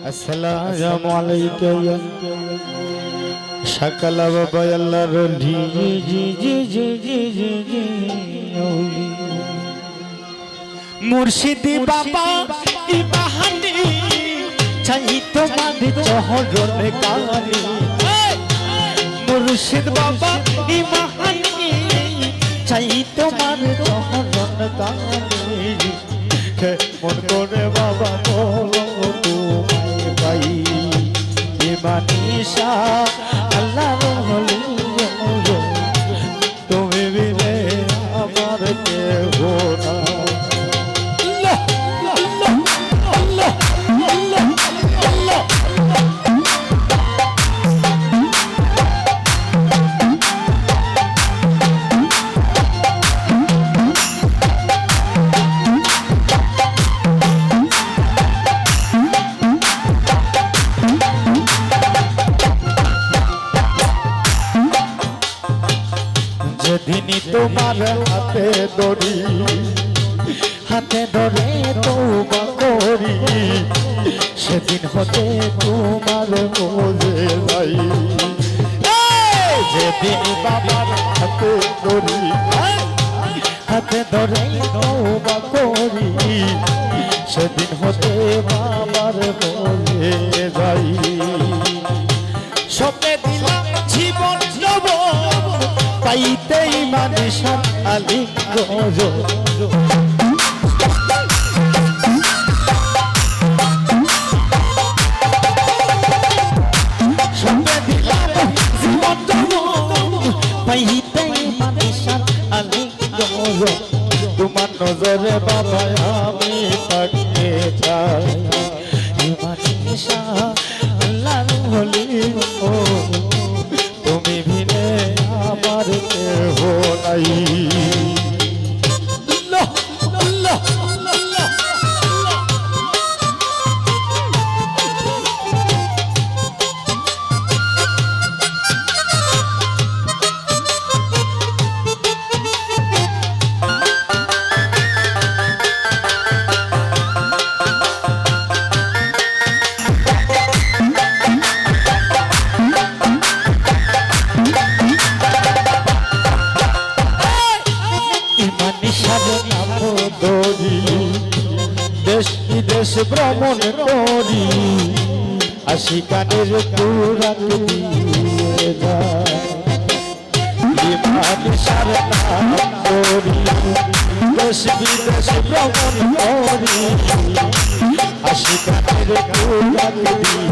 আসসালামু আলাইকুম শাকালা বাবা আল্লাহর জি জি জি জি জি জি জি মুর্শিদি বাবা ইমাহানি চাই তোমার চহরন কারি মুর্শিদ বাবা ইমাহানি চাই তোমার চহরন কারি মন করে বাবা বলো তোমায় পাই ইমানিশা আল্লাহর হলি তুমি বিনে আমার কেহ না যেদিনই তোমার হাতে ধরি হাতে ধরে তওবা করি সেদিন হতে তোমার বোঝে যাই যেদিন বাবার হাতে ধরি হাতে ধরে তওবা করি সেদিন হতে বাবার বোঝে যাই স্বপ্নে দিলাম জীবন নব পাইতেই মানুষের আলিঙ্গ সঙ্গে দিলাম জীবন পাইতেই মানুষের আলিঙ্গ তোমার নজরে বাবা আমি থাকতে চাই মানুষা আল্লাহর হলি তুমি ভিনে আমার কেহ নাই দেশ বিদেশ ভ্রমণ করি আশিকানের কুরাত দিয়ে যায় ইমান সারনাম করি দেশ বিদেশ ভ্রমণ করি আশিকানের কুরাত দিয়ে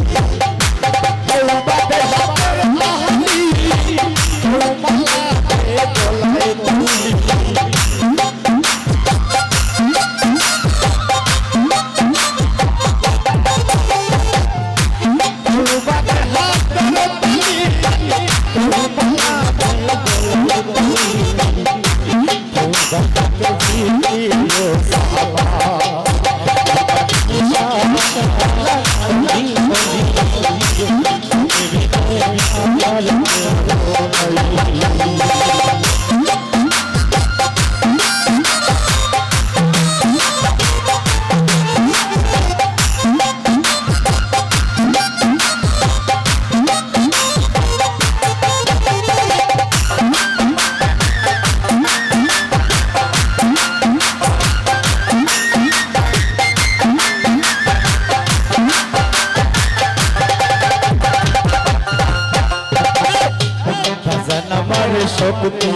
শক্তি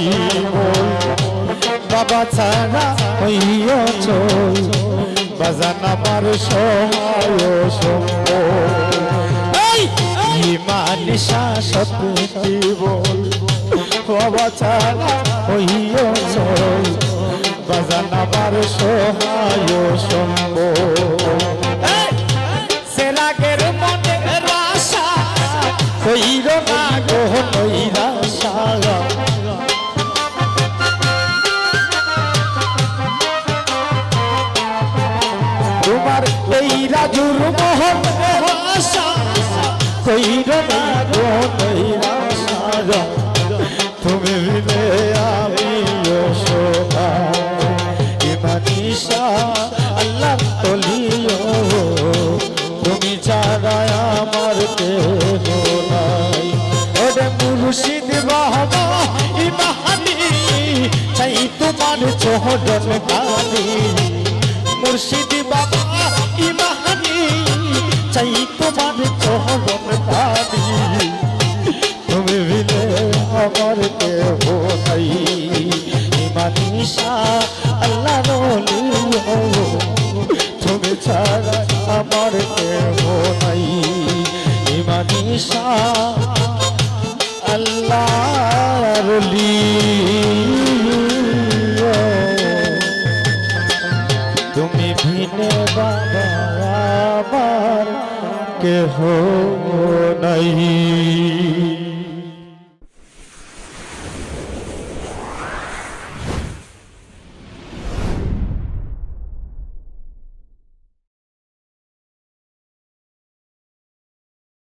বাবা ছাড়া হইও চল বাজান আমার সহায় সঙ্গ ইমানিশা শক্তি বল বাবা ছাড়া হইও চল বাজান আমার সহায় সঙ্গ সেরাগের মনে রাশা কইর না গো নৈরাশা তোমার এই রাজুর মোহন আশা কইর না গো নৈরাশা তুমি বিনে আমি শোভা ইমানিশা আল্লাহ তলিও তুমি ছাড়া মুর্শিদ বাবা ইমানি চাই তোমার চরণ কালি মুর্শিদ বাবা ইমানি চাই তোমার চরণ কালি তুমি বিনে আমার কেহ নাই ইমানি শাহ আল্লাহ রলি তুমি ছাড়া আমার কেহ নাই ইমানি শাহ আল্লাহ রলি তুমি ভিনে বাবা আমার কেহ নাই।